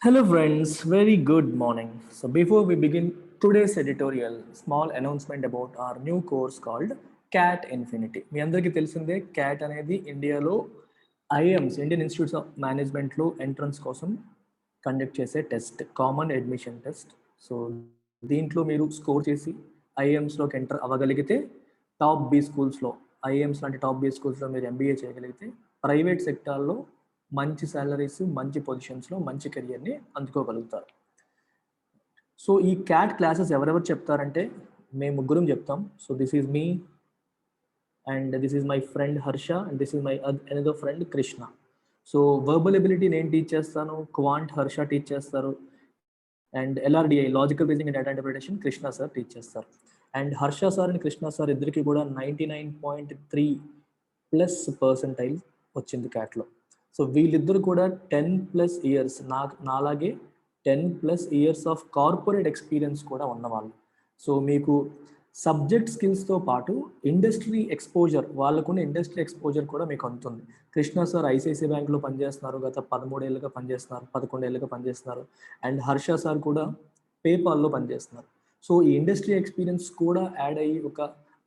Hello, friends. Very good morning. So, before we begin today's editorial, small announcement about our new course called CAT Infinity. మీ అందరికీ తెలిసిందే CAT అనేది ఇండియాలో IIMs Indian institutes of మేనేజ్మెంట్లో entrance కోసం conduct చేసే test, common admission test. So దీంట్లో మీరు score చేసి ఐఎమ్స్లోకి ఎంటర్ అవ్వగలిగితే టాప్ బి స్కూల్స్లో, ఐఎమ్స్ లాంటి టాప్ బి స్కూల్స్లో మీరు ఎంబీఏ చేయగలిగితే ప్రైవేట్ సెక్టార్లో మంచి సాలరీస్, మంచి పొజిషన్స్లో మంచి కెరియర్ని అందుకోగలుగుతారు. సో ఈ క్యాట్ క్లాసెస్ ఎవరెవరు చెప్తారంటే మేము ముగ్గురం చెప్తాం. So this is me and this is my friend Harsha and this is my another friend Krishna. So verbal ability నేను టీచ్ చేస్తాను, క్వాంట్ హర్ష టీచ్ చేస్తారు, and LRDI logical reasoning and data interpretation Krishna sir teach చేస్తారు. And Harsha sir and Krishna sir ఇద్దరికి కూడా 99.3+ వచ్చింది క్యాట్లో. So వీళ్ళిద్దరు కూడా 10+ years నాలాగే 10+ ఇయర్స్ ఆఫ్ కార్పొరేట్ ఎక్స్పీరియన్స్ కూడా ఉన్నవాళ్ళు. సో మీకు సబ్జెక్ట్ స్కిల్స్తో పాటు ఇండస్ట్రీ ఎక్స్పోజర్, వాళ్ళకున్న ఇండస్ట్రీ ఎక్స్పోజర్ కూడా మీకు అందుతుంది. కృష్ణ సార్ ఐసిఐసిఐ బ్యాంక్లో పనిచేస్తున్నారు, గత 13 ఏళ్ళుగా పనిచేస్తున్నారు, 11 ఏళ్ళుగా పనిచేస్తున్నారు. అండ్ హర్ష సార్ కూడా పేపాల్లో పనిచేస్తున్నారు. సో ఈ ఇండస్ట్రీ ఎక్స్పీరియన్స్ కూడా యాడ్ అయ్యి ఒక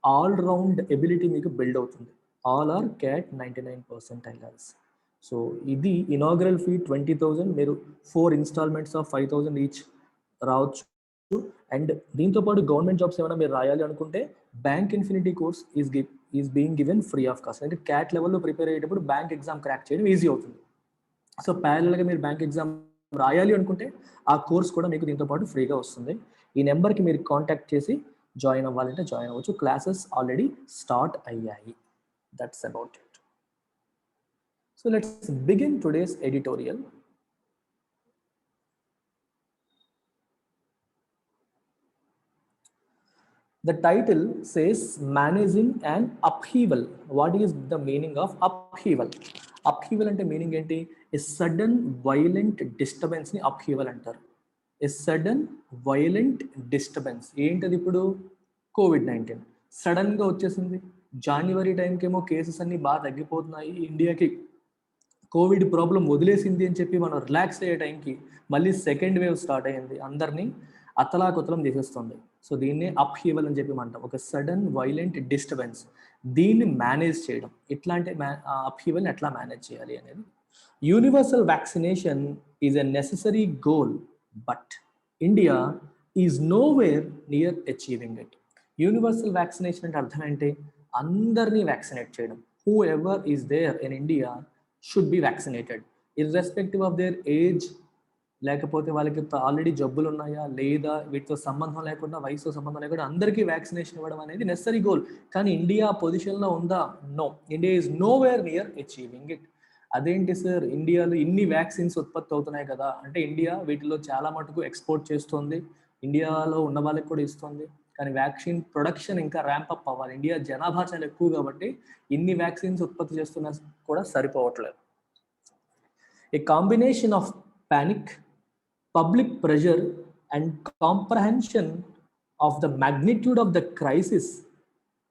ఆల్రౌండ్ ఎబిలిటీ మీకు బిల్డ్ అవుతుంది. All are CAT 99%. సో ఇది ఇనాగ్రల్ ఫీ 20,000, మీరు 4 ఇన్స్టాల్మెంట్స్ ఆఫ్ 5,000 ఈచ్ రావచ్చు. అండ్ దీంతో పాటు గవర్నమెంట్ జాబ్స్ ఏమైనా మీరు రాయాలి అనుకుంటే bank infinity course is being given free of cost. అంటే క్యాట్ లెవెల్లో ప్రిపేర్ అయ్యేటప్పుడు బ్యాంక్ ఎగ్జామ్ క్రాక్ చేయడం ఈజీ అవుతుంది. సో ప్యారల్గా మీరు బ్యాంక్ ఎగ్జామ్ రాయాలి అనుకుంటే ఆ కోర్స్ కూడా మీకు దీంతో పాటు ఫ్రీగా వస్తుంది. ఈ నెంబర్కి మీరు కాంటాక్ట్ చేసి జాయిన్ అవ్వాలంటే జాయిన్ అవ్వచ్చు. క్లాసెస్ ఆల్రెడీ స్టార్ట్ అయ్యాయి. That's about it. So let's begin today's editorial. The title says managing an upheaval. What is the meaning of upheaval? Upheaval ante meaning enti? A sudden violent disturbance ni upheaval antaru. A sudden violent disturbance. ఏంటది ఇప్పుడు? COVID-19 sudden గా వచ్చేసింది. జనవరి టైంకి ఏమో cases అన్ని బాగా తగ్గిపోతున్నాయి, ఇండియాకి Covid problem వదిలేసింది అని చెప్పి మనం రిలాక్స్ అయ్యే టైంకి మళ్ళీ సెకండ్ వేవ్ స్టార్ట్ అయ్యింది, అందరినీ అతలాకుతలం చేసేస్తుంది. సో దీన్ని అప్హీవల్ అని చెప్పి అంటాం, ఒక సడన్ వైలెంట్ డిస్టర్బెన్స్. దీన్ని మేనేజ్ చేయడం, ఇట్లాంటి అప్హీవల్ని ఎట్లా మేనేజ్ చేయాలి అనేది. Universal vaccination is a necessary goal, but India is nowhere near achieving it. Universal vaccination అంటే అర్థం ఏంటి? అందరినీ వ్యాక్సినేట్ చేయడం. Whoever is there in India should be vaccinated irrespective of their age, లేకపోతే వాళ్ళకి ఆల్రెడీ జబ్బులు ఉన్నాయా లేదా, వీటితో సంబంధం లేకుండా, వయసుతో సంబంధం లేకుండా అందరికీ వ్యాక్సినేషన్ ఇవ్వడం అనేది నెసరీ గోల్. కానీ ఇండియా పొజిషన్లో ఉందా? No, India is nowhere near achieving it. అదేంటి సార్, ఇండియాలో ఇన్ని వ్యాక్సిన్స్ ఉత్పత్తి అవుతున్నాయి కదా అంటే, ఇండియా వీటిలో చాలా మటుకు ఎక్స్పోర్ట్ చేస్తుంది, ఇండియాలో ఉన్న వాళ్ళకి కూడా ఇస్తుంది. కానీ వ్యాక్సిన్ ప్రొడక్షన్ ఇంకా ర్యాంప్ అప్ అవ్వాలి. ఇండియా జనాభా చాలా ఎక్కువ కాబట్టి ఇన్ని వ్యాక్సిన్స్ ఉత్పత్తి చేస్తున్నా కూడా సరిపోవట్లేదు. A combination of panic, public pressure and comprehension of the magnitude of the crisis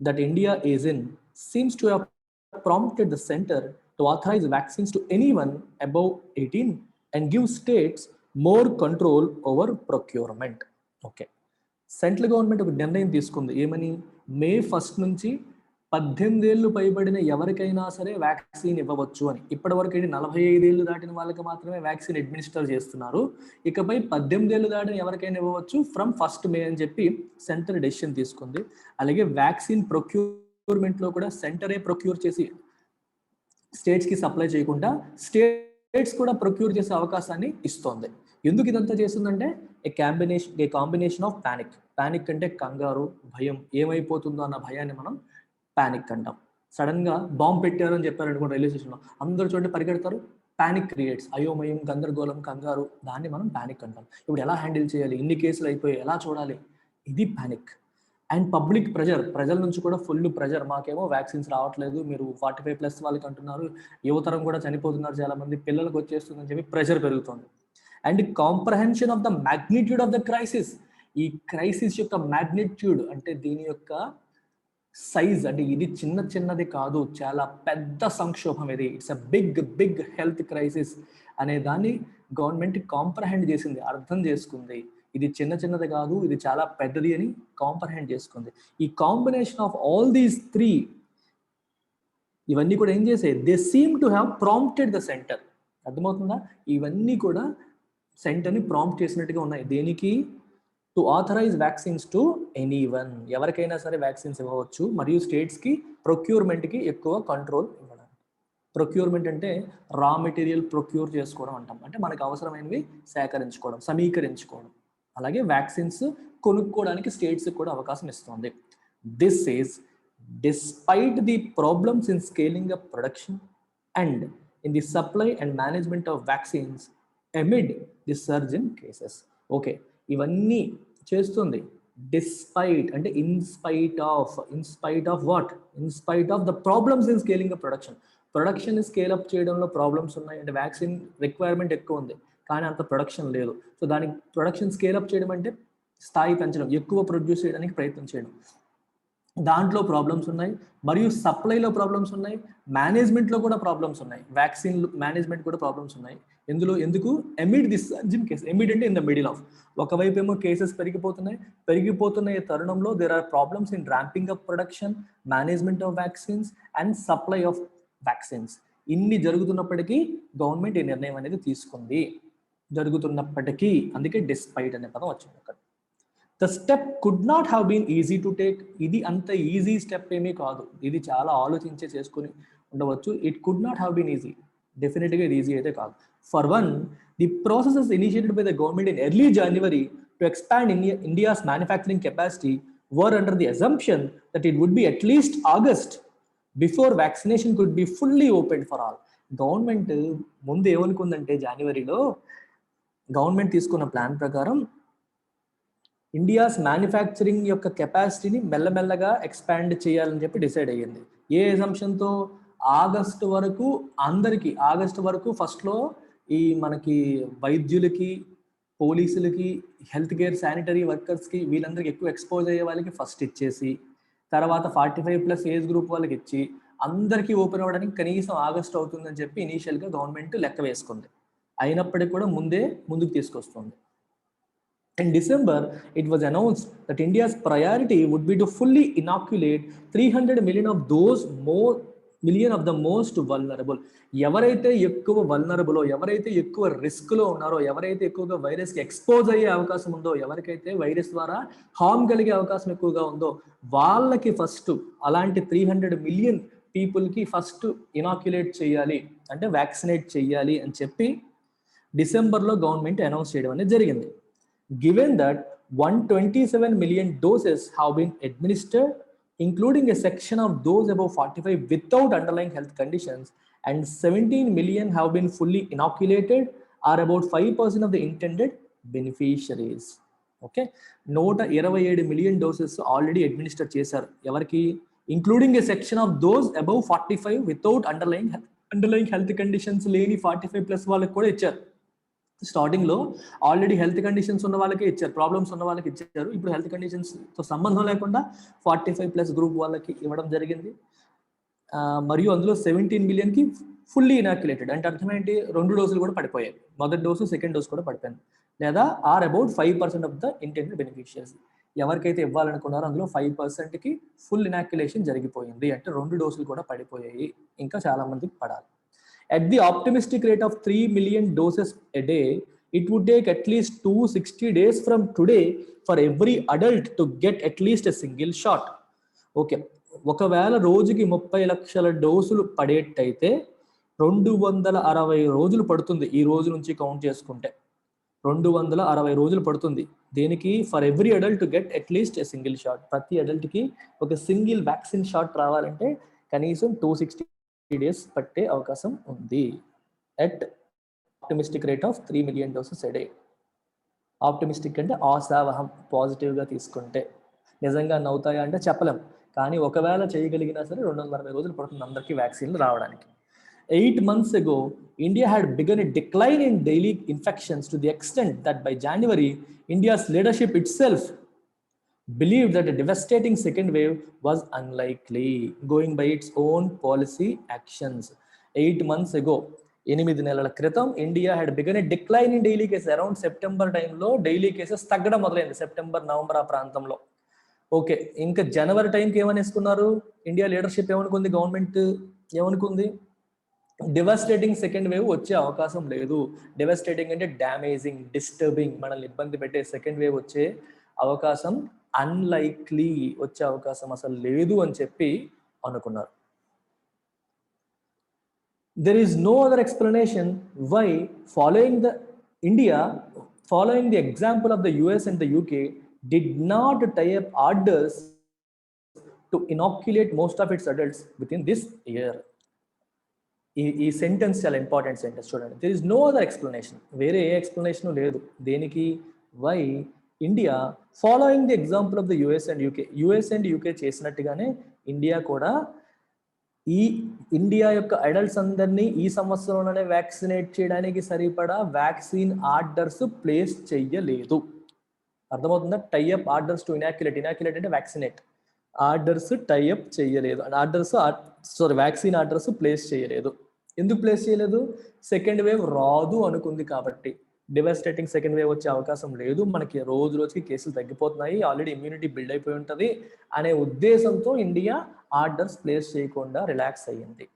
that India is in seems to have prompted the center to authorize vaccines to anyone above 18 and give states more control over procurement. Okay. Central government ఒక నిర్ణయం తీసుకుంది. ఏమని? May 1 నుంచి 18 ఏళ్ళు పైబడిన ఎవరికైనా సరే vaccine ఇవ్వవచ్చు అని. ఇప్పటి వరకు 45 ఏళ్ళు దాటిన వాళ్ళకి మాత్రమే వ్యాక్సిన్ అడ్మినిస్టర్ చేస్తున్నారు. ఇకపై 18 ఏళ్ళు దాటిన ఎవరికైనా ఇవ్వవచ్చు ఫ్రమ్ 1 May అని చెప్పి సెంటర్ డెసిషన్ తీసుకుంది. అలాగే వ్యాక్సిన్ ప్రొక్యూర్మెంట్లో కూడా సెంటరే ప్రొక్యూర్ చేసి స్టేట్స్కి సప్లై చేయకుండా స్టేట్స్ కూడా ప్రొక్యూర్ చేసే అవకాశాన్ని ఇస్తోంది. ఎందుకు ఇదంతా చేస్తుందంటే ఏ కాంబినేషన్ ఆఫ్ పానిక్ అంటే కంగారు, భయం, ఏమైపోతుందో అన్న భయాన్ని మనం పానిక్ అంటాం. సడన్ గా బాంబు పెట్టారు అని చెప్పారు అనుకోండి, రైల్వే స్టేషన్లో అందరూ చూడండి పరిగెడతారు, పానిక్ క్రియేట్స్, అయోమయం, గందరగోళం, కంగారు, దాన్ని మనం పానిక్ అంటాం. ఇప్పుడు ఎలా హ్యాండిల్ చేయాలి, ఇన్ని కేసులు అయిపోయి ఎలా చూడాలి, ఇది పానిక్. అండ్ పబ్లిక్ ప్రెజర్, ప్రజల నుంచి కూడా ఫుల్ ప్రెజర్, మాకేమో వ్యాక్సిన్స్ రావట్లేదు, మీరు 45+ వాళ్ళకి అంటున్నారు, యువతరం కూడా చనిపోతున్నారు, చాలా మంది పిల్లలకు వచ్చేస్తుందని చెప్పి ప్రెషర్ పెరుగుతుంది. And comprehension of the magnitude of the crisis, ఈ క్రైసిస్ యొక్క మ్యాగ్నిట్యూడ్ అంటే దీని యొక్క సైజ్ అంటే ఇది చిన్నది కాదు, చాలా పెద్ద సంక్షోభం ఇది, it's a big health crisis అనే దాన్ని గవర్నమెంట్ కాంప్రహెండ్ చేసింది, అర్థం చేసుకుంది. ఇది చిన్నది కాదు, ఇది చాలా పెద్దది అని కాంప్రహెండ్ చేసుకుంది. ఈ combination of all these three ఇవన్నీ కూడా ఏం చేసాయి, they seem to have prompted the centre. అర్థమవుతుందా? ఇవన్నీ కూడా సెంటర్ని ప్రాంప్ట్ చేసినట్టుగా ఉన్నాయి. దేనికి? To authorise vaccines to anyone, ఎవరికైనా సరే వ్యాక్సిన్స్ ఇవ్వవచ్చు, మరియు స్టేట్స్కి ప్రొక్యూర్మెంట్కి ఎక్కువ కంట్రోల్ ఇవ్వడం. ప్రొక్యూర్మెంట్ అంటే రా మెటీరియల్ ప్రొక్యూర్ చేసుకోవడం అంటాం, అంటే మనకు అవసరమైనవి సేకరించుకోవడం, సమీకరించుకోవడం. అలాగే వ్యాక్సిన్స్ కొనుక్కోవడానికి స్టేట్స్కి కూడా అవకాశం ఇస్తుంది. This is despite the problems in scaling up production and in the supply and management of vaccines amid the surge in cases. Okay, ఇవన్నీ చేస్తుంది despite అంటే in spite of what? In spite of the problems in scaling up production scale up చేయడంలో problems ఉన్నాయి. అంటే vaccine requirement ఎక్కువ ఉంది కానీ అంత ప్రొడక్షన్ లేదు. సో దానికి ప్రొడక్షన్ స్కేల్ అప్ చేయడం అంటే స్థాయి పెంచడం, ఎక్కువ ప్రొడ్యూస్ చేయడానికి ప్రయత్నం చేయడం. దాంట్లో ప్రాబ్లమ్స్ ఉన్నాయి, మరియు సప్లైలో ప్రాబ్లమ్స్ ఉన్నాయి, మేనేజ్మెంట్లో కూడా ప్రాబ్లమ్స్ ఉన్నాయి, వ్యాక్సిన్ మేనేజ్మెంట్ కూడా ప్రాబ్లమ్స్ ఉన్నాయి. ఎందుకు? Amid this surging case. Amid అంటే ఇన్ ద మిడిల్ ఆఫ్, ఒకవైపు ఏమో కేసెస్ పెరిగిపోతున్న తరుణంలో there are problems in ramping up production, management of vaccines and supply of vaccines. ఇన్ని జరుగుతున్నప్పటికీ గవర్నమెంట్ ఈ నిర్ణయం అనేది తీసుకుంది. జరుగుతున్నప్పటికీ, అందుకే డిస్పైట్ అనే పదం వచ్చింది అక్కడ. The step could not have been easy to take. ఇది అంత ఈజీ స్టెప్ ఏమీ కాదు, ఇది చాలా ఆలోచించే చేసుకుని ఉండవచ్చు. It could not have been easy, డెఫినెట్గా ఇది ఈజీ అయితే కాదు. For one, the processes initiated by the government in early January to expand India's manufacturing capacity were under the assumption that it would be at least August before vaccination could be fully open for all. Government ముందు ఏమనుకుందంటే, జనవరిలో government తీసుకున్న plan ప్రకారం India's manufacturing యొక్క కెపాసిటీని మెల్లమెల్లగా expand చేయాలని చెప్పి డిసైడ్ అయ్యింది. ఏ ఎజంప్షన్తో? ఆగస్టు వరకు ఫస్ట్లో ఈ మనకి వైద్యులకి, పోలీసులకి, హెల్త్ కేర్ శానిటరీ వర్కర్స్కి, వీళ్ళందరికీ ఎక్కువ ఎక్స్పోజ్ అయ్యే వాళ్ళకి ఫస్ట్ ఇచ్చేసి, తర్వాత 45+ ఏజ్ గ్రూప్ వాళ్ళకి ఇచ్చి, అందరికీ ఓపెన్ అవ్వడానికి కనీసం ఆగస్టు అవుతుందని చెప్పి ఇనీషియల్గా గవర్నమెంట్ లెక్క వేసుకుంది. అయినప్పటికీ కూడా ముందుకు తీసుకొస్తుంది. In December, it was announced that India's priority would be to fully inoculate 300 million of the most vulnerable. ఎవరైతే ఎక్కువ వల్నరబులో, ఎవరైతే ఎక్కువ రిస్క్లో ఉన్నారో, ఎవరైతే ఎక్కువగా వైరస్కి ఎక్స్పోజ్ అయ్యే అవకాశం ఉందో, ఎవరికైతే వైరస్ ద్వారా హార్మ్ కలిగే అవకాశం ఎక్కువగా ఉందో, వాళ్ళకి ఫస్ట్ అలాంటి 300 మిలియన్ పీపుల్కి ఫస్ట్ ఇనాక్యులేట్ చేయాలి, అంటే వ్యాక్సినేట్ చేయాలి అని చెప్పి డిసెంబర్లో గవర్నమెంట్ అనౌన్స్ చేయడం అనేది జరిగింది. Given that 127 million doses have been administered, including a section of those above 45 without underlying health conditions, and 17 million have been fully inoculated, are about 5% of the intended beneficiaries. Okay, 127 million doses already administered చేశారు. ఎవరికి? Including a section of those above 45 without underlying health conditions లేని 45+ వాళ్ళకి కూడా ఇచ్చారు. స్టార్టింగ్లో already health conditions ఉన్న వాళ్ళకే ఇచ్చారు, ప్రాబ్లమ్స్ ఉన్న వాళ్ళకి ఇచ్చారు. ఇప్పుడు హెల్త్ కండిషన్స్తో సంబంధం లేకుండా 45+ గ్రూప్ వాళ్ళకి ఇవ్వడం జరిగింది. మరియు అందులో 17 మిలియన్కి ఫుల్లీ ఇనాక్యులేటెడ్. అంటే అర్థం ఏంటి? 2 డోసులు కూడా పడిపోయాయి, మొదటి డోసు సెకండ్ డోస్ కూడా పడిపోయింది. లేదా or about 5% of the intended beneficiaries. ఎవరికైతే ఇవ్వాలనుకున్నారో అందులో 5%కి ఫుల్ ఇనాక్యులేషన్ జరిగిపోయింది, అంటే 2 డోసులు కూడా పడిపోయాయి, ఇంకా చాలా మందికి పడాలి. At the optimistic rate of 3 million doses a day, it would take at least 260 days from today for every adult to get at least a single shot. Okay, ఒకవేళ రోజుకి 30 లక్షల డోసులు పడేటైతే 260 రోజులు పడుతుంది. ఈ రోజు నుంచి కౌంట్ చేసుకుంటే 260 రోజులు పడుతుంది. దేనికి? For every adult to get at least a single shot. ప్రతి అడల్ట్కి ఒక సింగిల్ వ్యాక్సిన్ షాట్ రావాలంటే కనీసం 260 డేస్ పట్టే అవకాశం ఉంది. At optimistic rate of 3 million doses a day. Optimistic అంటే ఆశావహం, పాజిటివ్గా తీసుకుంటే. నిజంగా నవ్వుతాయా అంటే చెప్పలేం, కానీ ఒకవేళ చేయగలిగినా సరే 260 రోజులు పడుతుంది అందరికీ వ్యాక్సిన్లు రావడానికి. 8 months ago, India had begun a decline in daily infections to the extent that by January, India's leadership itself believed that a devastating second wave was unlikely, going by its own policy actions. 8 months ago, 8 నెలల క్రితం India had begun a decline in daily cases. Around September టైంలో daily cases తగ్గడం మొదలైంది, September November ఆ ప్రాంతంలో. Okay, ఇంకా జనవరి టైంకి ఏమని వేసుకున్నారు, ఇండియా లీడర్షిప్ ఏమనుకుంది, గవర్నమెంట్ ఏమనుకుంది, డివాస్టేటింగ్ సెకండ్ వేవ్ వచ్చే అవకాశం లేదు. డివాస్టేటింగ్ అంటే డ్యామేజింగ్, డిస్టర్బింగ్, మనల్ని ఇబ్బంది పెట్టే సెకండ్ వేవ్ వచ్చే అవకాశం అన్లైక్లీ, వచ్చే అవకాశం అసలు లేదు అని చెప్పి అనుకున్నారు. There is no other explanation why following the example of the US and the UK did not tie up orders to inoculate most of its adults within this year. ఈ సెంటెన్స్ చాలా important sentence చూడండి. There is no other explanation, వేరే ఏ explanation లేదు దేనికి, why India following the example of the US and UK చేసినట్టుగానే India కూడా India యొక్క అడల్ట్స్ అందరినీ ఈ సంవత్సరంలోనే వ్యాక్సినేట్ చేయడానికి సరిపడా వ్యాక్సిన్ ఆర్డర్స్ ప్లేస్ చెయ్యలేదు. అర్థమవుతుందా? టైఅప్ ఆర్డర్స్ టు ఇనాక్యులేట్ అంటే వ్యాక్సినేట్, ఆర్డర్స్ టైఅప్ చేయలేదు, వ్యాక్సిన్ ఆర్డర్స్ ప్లేస్ చేయలేదు. ఎందుకు ప్లేస్ చేయలేదు? సెకండ్ వేవ్ రాదు అనుకుంది కాబట్టి. డివాస్టేటింగ్ సెకండ్ వేవ్ వచ్చే అవకాశం లేదు, మనకి రోజుకి కేసులు తగ్గిపోతున్నాయి, ఆల్రెడీ ఇమ్యూనిటీ బిల్డ్ అయిపోయి ఉంటుంది అనే ఉద్దేశంతో ఇండియా ఆర్డర్స్ ప్లేస్ చేయకుండా రిలాక్స్ అయ్యింది.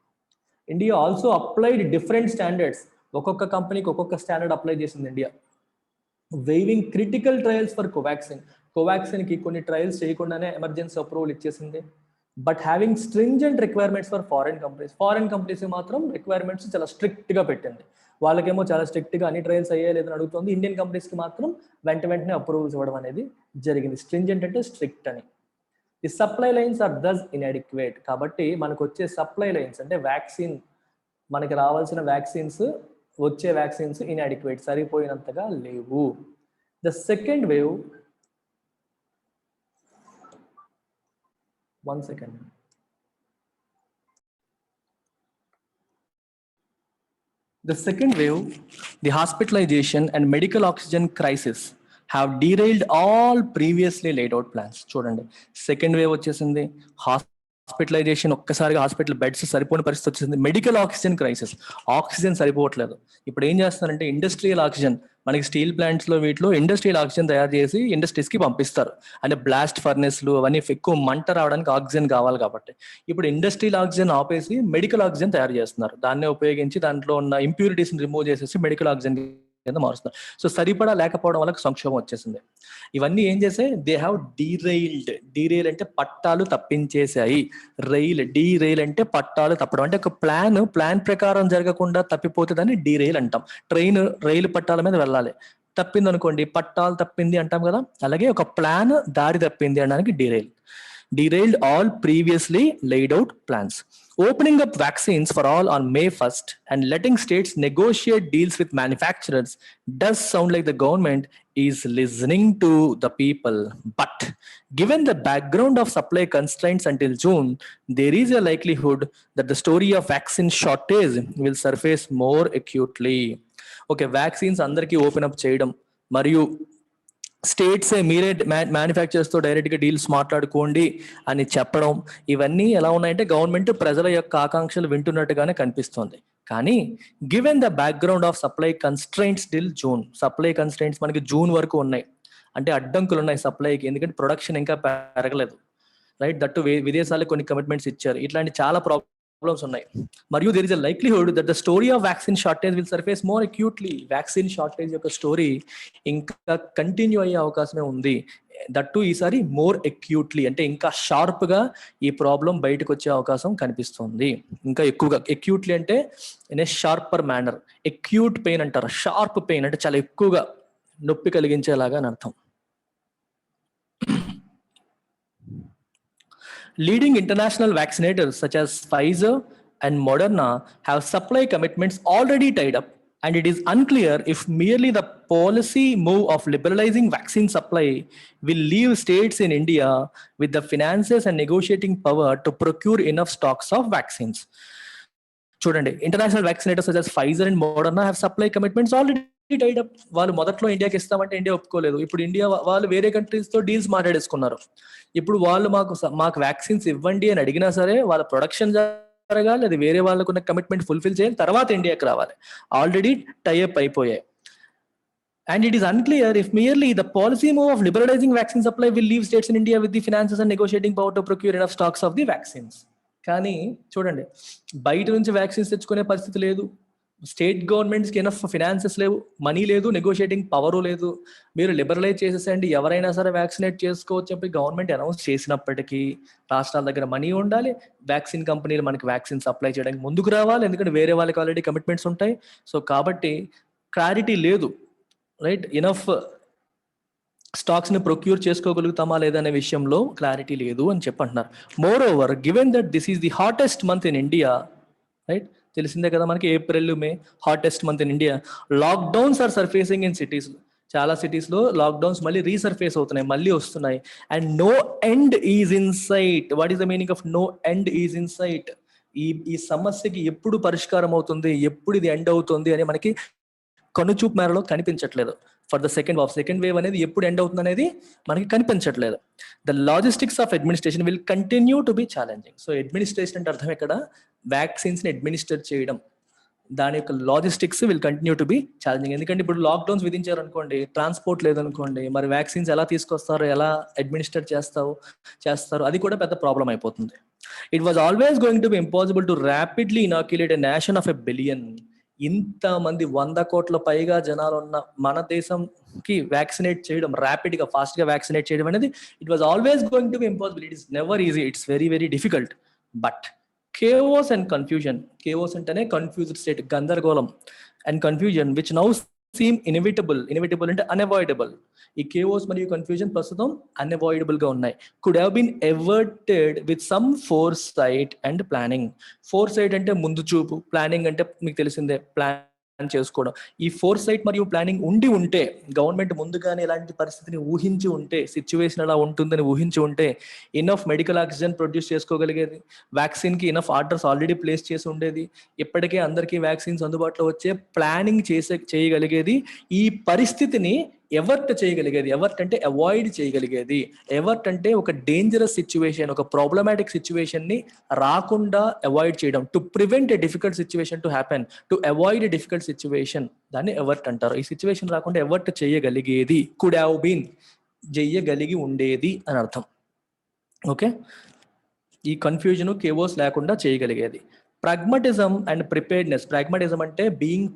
India also applied different standards, ఒక్కొక్క కంపెనీకి ఒక్కొక్క స్టాండర్డ్ అప్లై చేసింది India. Waiving critical trials for కోవాక్సిన్కి కొన్ని ట్రయల్స్ చేయకుండానే ఎమర్జెన్సీ అప్రూవల్ ఇచ్చేసింది. But having stringent requirements for foreign companies మాత్రం రిక్వైర్మెంట్స్ చాలా స్ట్రిక్ట్గా పెట్టింది. వాళ్ళకేమో చాలా స్ట్రిక్ట్గా అన్ని ట్రయల్స్ అయ్యే లేదని అడుగుతుంది. ఇండియన్ కంపెనీస్కి మాత్రం వెంటనే అప్రూవల్స్ ఇవ్వడం అనేది జరిగింది. స్ట్రింజెంట్ అంటే స్ట్రిక్ట్ అని. The supply lines are thus inadequate, కాబట్టి మనకు వచ్చే సప్లై లైన్స్ అంటే వ్యాక్సిన్, మనకి రావాల్సిన వ్యాక్సిన్స్, వచ్చే వ్యాక్సిన్స్ ఇన్అడిక్వేట్, సరిపోయినంతగా లేవు. The second wave, one second. The second wave, the hospitalization and medical oxygen crisis have derailed all previously laid out plans. చూడండి, second wave వచ్చేసింది, హాస్పిటలైజేషన్, ఒక్కసారిగా హాస్పిటల్ బెడ్స్ సరిపోని పరిస్థితి వచ్చేసింది, మెడికల్ ఆక్సిజన్ క్రైసిస్, ఆక్సిజన్ సరిపోవట్లేదు. ఇప్పుడు ఏం చేస్తున్నారంటే ఇండస్ట్రియల్ ఆక్సిజన్, మనకి స్టీల్ ప్లాంట్స్లో వీటిలో ఇండస్ట్రియల్ ఆక్సిజన్ తయారు చేసి ఇండస్ట్రీస్కి పంపిస్తారు. అంటే బ్లాస్ట్ ఫర్నెస్లు అవన్నీ ఎక్కువ మంట రావడానికి ఆక్సిజన్ కావాలి కాబట్టి ఇప్పుడు ఇండస్ట్రియల్ ఆక్సిజన్ ఆపేసి మెడికల్ ఆక్సిజన్ తయారు చేస్తున్నారు. దాన్నే ఉపయోగించి దాంట్లో ఉన్న ఇంప్యూరిటీస్ని రిమూవ్ చేసేసి మెడికల్ ఆక్సిజన్ కింద మారుస్తున్నారు. సో సరిపడా లేకపోవడం వల్ల సంక్షోభం వచ్చేసింది. ఇవన్నీ ఏం చేసాయి? దే హ్యావ్ డీరైల్ అంటే పట్టాలు తప్పించేసాయి. డీరైల్ అంటే పట్టాలు తప్పడం, అంటే ఒక ప్లాన్ ప్రకారం జరగకుండా తప్పిపోతే దాన్ని డీరైల్ అంటాం. రైలు పట్టాల మీద వెళ్ళాలి, తప్పింది అనుకోండి, పట్టాలు తప్పింది అంటాం కదా. అలాగే ఒక ప్లాన్ దారి తప్పింది అనడానికి derailed all previously laid out plans. Opening up vaccines for all on May 1st and letting states negotiate deals with manufacturers does sound like the government is listening to the people. But given the background of supply constraints until June, there is a likelihood that the story of vaccine shortage will surface more acutely. Okay, vaccines andarki open up cheyadam మరియు స్టేట్సే మీరే మ్యానుఫ్యాక్చరర్స్తో డైరెక్ట్గా deals మాట్లాడుకోండి అని చెప్పడం, ఇవన్నీ ఎలా ఉన్నాయంటే government ప్రజల యొక్క ఆకాంక్షలు వింటున్నట్టుగానే కనిపిస్తుంది. కానీ given the background of supply constraints till June, supply constraints మనకి జూన్ వరకు ఉన్నాయి, అంటే అడ్డంకులు ఉన్నాయి సప్లైకి, ఎందుకంటే ప్రొడక్షన్ ఇంకా పెరగలేదు, రైట్? దట్టు విదేశాలకు కొన్ని కమిట్మెంట్స్ ఇచ్చారు, ఇట్లాంటి చాలా ప్రాబ్లమ్స్ ఉన్నాయి. మరియు there is a likelihood that the story of vaccine shortage will surface more acutely. Vaccine shortage యొక్క స్టోరీ ఇంకా కంటిన్యూ అయ్యే అవకాశమే ఉంది. దట్టు ఈసారి మోర్ అక్యూట్లీ, అంటే ఇంకా షార్ప్ గా ఈ ప్రాబ్లం బయటకు వచ్చే అవకాశం కనిపిస్తుంది, ఇంకా ఎక్కువగా. అక్యూట్లీ అంటే in a sharper manner, acute pain అంటారు, షార్ప్ పెయిన్ అంటే చాలా ఎక్కువగా నొప్పి కలిగించేలాగా అని అర్థం. Leading international vaccinators such as Pfizer and Moderna have supply commitments already tied up, and it is unclear if merely the policy move of liberalizing vaccine supply will leave states in India with the finances and negotiating power to procure enough stocks of vaccines. Chudandi, international vaccinators such as Pfizer and Moderna have supply commitments already tied up. వాళ్ళు మొదట్లో ఇండియాకి ఇస్తామంటే India ఒప్పుకోలేదు. ఇప్పుడు India వాళ్ళు వేరే countries తో deals మాట్లాడేసుకున్నారు. ఇప్పుడు వాళ్ళు మాకు వ్యాక్సిన్స్ ఇవ్వండి అని అడిగినా సరే వాళ్ళ ప్రొడక్షన్ జరగాలి, అది వేరే వాళ్ళకున్న కమిట్మెంట్ ఫుల్ఫిల్ చేయాలి, తర్వాత ఇండియాకి రావాలి. ఆల్రెడీ టైఅప్ అయిపోయాయి. And it is unclear if merely the policy move of liberalizing vaccine supply will leave states in India with the finances and negotiating power to procure enough stocks of the vaccines. కానీ చూడండి, బయట నుంచి vaccines తెచ్చుకునే పరిస్థితి లేదు, state గవర్నమెంట్స్కి enough finances లేవు, money లేదు, negotiating power లేదు. మీరు లిబరలైజ్ చేసేసండి, ఎవరైనా సరే వ్యాక్సినేట్ చేసుకోవచ్చు చెప్పి గవర్నమెంట్ అనౌన్స్ చేసినప్పటికీ రాష్ట్రాల దగ్గర మనీ ఉండాలి, వ్యాక్సిన్ కంపెనీలు మనకి వ్యాక్సిన్ సప్లై చేయడానికి ముందుకు రావాలి, ఎందుకంటే వేరే వాళ్ళకి ఆల్రెడీ కమిట్మెంట్స్ ఉంటాయి. సో కాబట్టి క్లారిటీ లేదు, రైట్? ఇనఫ్ స్టాక్స్ ని ప్రొక్యూర్ చేసుకోగలుగుతామా లేదనే విషయంలో క్లారిటీ లేదు అని చెప్పంటున్నారు. Moreover, given that this is the hottest month in India, right? తెలిసిందే కదా మనకి, April May hottest month in India. Lockdowns are surfacing in cities. చాలా సిటీస్ లో లాక్డౌన్స్ మళ్ళీ రీసర్ఫేస్ అవుతున్నాయి, మళ్ళీ వస్తున్నాయి. And no end is in sight. What is the meaning of no end is in sight? ఈ సమస్యకి ఎప్పుడు పరిష్కారం అవుతుంది, ఎప్పుడు ఇది ఎండ్ అవుతుంది అని మనకి కనుచూపు మేరలో కనిపించట్లేదు. ఫర్ ద సెకండ్ వేవ్ అనేది ఎప్పుడు ఎండ్ అవుతుంది అనేది మనకి కనిపించట్లేదు. The logistics of administration will continue to be challenging. So administration అంటే అర్థం ఇక్కడ వ్యాక్సిన్స్ ని అడ్మినిస్టర్ చేయడం, దాని యొక్క logistics will continue to be challenging. ఎందుకంటే ఇప్పుడు లాక్డౌన్స్ విధించారు అనుకోండి, ట్రాన్స్పోర్ట్ లేదనుకోండి, మరి వ్యాక్సిన్స్ ఎలా తీసుకొస్తారు, ఎలా అడ్మినిస్టర్ చేస్తారు, అది కూడా పెద్ద ప్రాబ్లం అయిపోతుంది. It was always going to be impossible to rapidly inoculate a nation of a billion. ఇంతమంది 100 కోట్ల పైగా జనాలు ఉన్న మన దేశంకి వ్యాక్సినేట్ చేయడం, ర్యాపిడ్ గా ఫాస్ట్ గా వ్యాక్సినేట్ చేయడం అనేది it was always going to be impossible. It is never easy, it's very very difficult. But chaos and confusion, chaos అంటేనే కన్ఫ్యూజ్డ్ స్టేట్, గందరగోళం, and confusion which now seem inevitable అంటే unavoidable. ఈ chaos మరియు confusion ప్రస్తుతం unavoidable గా ఉన్నాయి. Could have been averted with some foresight and planning. Foresight అంటే ముందు చూపు, ప్లానింగ్ అంటే మీకు తెలిసిందే ప్లాన్ చేసుకోవడం. ఈ ఫోర్ సైట్ మరియు ప్లానింగ్ ఉంటే, గవర్నమెంట్ ముందుగానే ఇలాంటి పరిస్థితిని ఊహించి ఉంటే, సిచ్యువేషన్ అలా ఉంటుందని ఊహించి ఉంటే ఇనఫ్ మెడికల్ ఆక్సిజన్ ప్రొడ్యూస్ చేసుకోగలిగేది, వ్యాక్సిన్ కి ఇనఫ్ ఆర్డర్స్ ఆల్రెడీ ప్లేస్ చేసి ఉండేది, ఇప్పటికే అందరికీ వ్యాక్సిన్స్ అందుబాటులో వచ్చే ప్లానింగ్ చేయగలిగేది. ఈ పరిస్థితిని ఎవర్ట్ చేయగలిగేది, ఎవర్ట్ అంటే అవాయిడ్ చేయగలిగేది. ఎవర్ట్ అంటే ఒక డేంజరస్ సిచ్యువేషన్, ఒక ప్రాబ్లమాటిక్ సిచ్యువేషన్ ని రాకుండా అవాయిడ్ చేయడం. To prevent a difficult situation to happen, to avoid a difficult situation, దాన్ని ఎవర్ట్ అంటారు. ఈ సిచ్యువేషన్ రాకుండా ఎవర్ట్ చేయగలిగేది, కుడ్ హ్యావ్ బీన్, చెయ్యగలిగి ఉండేది అని అర్థం. ఓకే, ఈ కన్ఫ్యూజన్ కేవోస్ లేకుండా చేయగలిగేది. ప్రాగ్మటిజం అండ్ ప్రిపేర్డ్నెస్. ప్రాగ్మటిజం అంటే బీయింగ్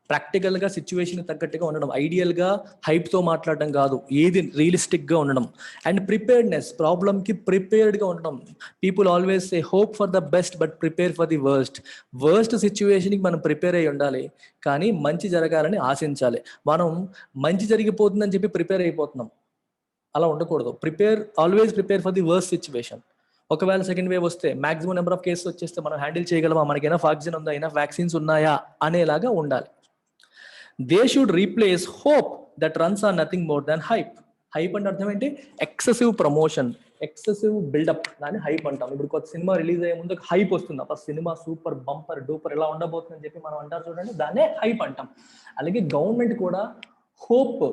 ప్రాక్టికల్ గా సిచ్యువేషన్ తగ్గట్టుగా ఉండడం, ఐడియల్ గా హైప్ తో మాట్లాడడం కాదు, ఏది రియలిస్టిక్ గా ఉండడం. అండ్ ప్రిపేర్డ్నెస్, ప్రాబ్లమ్ కి ప్రిపేర్డ్ గా ఉండడం. People always say hope for the best but prepare for the worst situation కి మనం ప్రిపేర్ అయి ఉండాలి, కానీ మంచి జరగాలని ఆశించాలి. మనం మంచి జరిగిపోతుందని చెప్పి ప్రిపేర్ అయిపోతున్నాం, అలా ఉండకూడదు. Always prepare for the worst situation. ఒకవేళ సెకండ్ వేవ్ వస్తే మాక్సిమం నెంబర్ ఆఫ్ కేసెస్ వచ్చేస్తే మనం హ్యాండిల్ చేయగలమా, మనకి ఎనఫ్ ఆక్సిజన్ ఉందా, ఎనఫ్ వ్యాక్సిన్స్ ఉన్నాయా అనేలాగా ఉండాలి. They should replace hope that runs are nothing more than hype. Hype అంటే అర్థం ఏంటి? ఎక్సెసివ్ ప్రమోషన్, ఎక్సెసివ్ బిల్డప్, దాన్ని హైప్ అంటాం. ఇప్పుడు కొత్త సినిమా రిలీజ్ అయ్యే ముందు హైప్ వస్తుంది, అప్పుడు సినిమా సూపర్ బంపర్ డూపర్ ఇలా ఉండబోతుందని చెప్పి మనం అంటారు చూడండి, దాన్నే హైప్ అంటాం. అలాగే గవర్నమెంట్ కూడా hope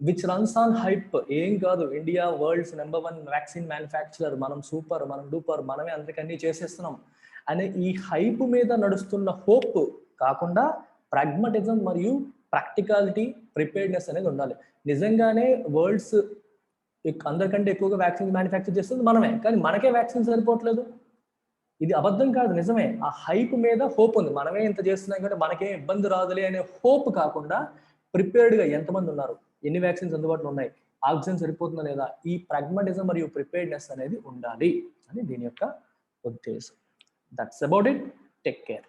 which runs on hype. ఏం కాదు, ఇండియా వరల్డ్స్ #1 వ్యాక్సిన్ మ్యానుఫ్యాక్చరర్, మనం సూపర్, మనం డూపర్, మనమే అందరికీ చేసేస్తున్నాం అనే ఈ హైప్ మీద నడుస్తున్న హోప్ కాకుండా ప్రాగ్మటిజం మరియు ప్రాక్టికాలిటీ, ప్రిపేర్డ్నెస్ అనేది ఉండాలి. నిజంగానే వరల్డ్స్ అందరికంటే ఎక్కువగా వ్యాక్సిన్ మ్యానుఫ్యాక్చర్ చేస్తుంది మనమే, కానీ మనకే వ్యాక్సిన్ సరిపోవట్లేదు. ఇది అబద్ధం కాదు, నిజమే. ఆ హైప్ మీద హోప్ ఉంది, మనమే ఇంత చేస్తున్నాం కానీ మనకేం ఇబ్బంది రాదులే అనే హోప్ కాకుండా ప్రిపేర్డ్ గా ఎంతమంది ఉన్నారు, ఎన్ని వ్యాక్సిన్స్ అందుబాటులో ఉన్నాయి, ఆక్సిజన్ సరిపోతుందా లేదా, ఈ ప్రాగ్మటిజం మరియు ప్రిపేర్డ్నెస్ అనేది ఉండాలి అని దీని యొక్క ఉద్దేశం. That's about it. Take care.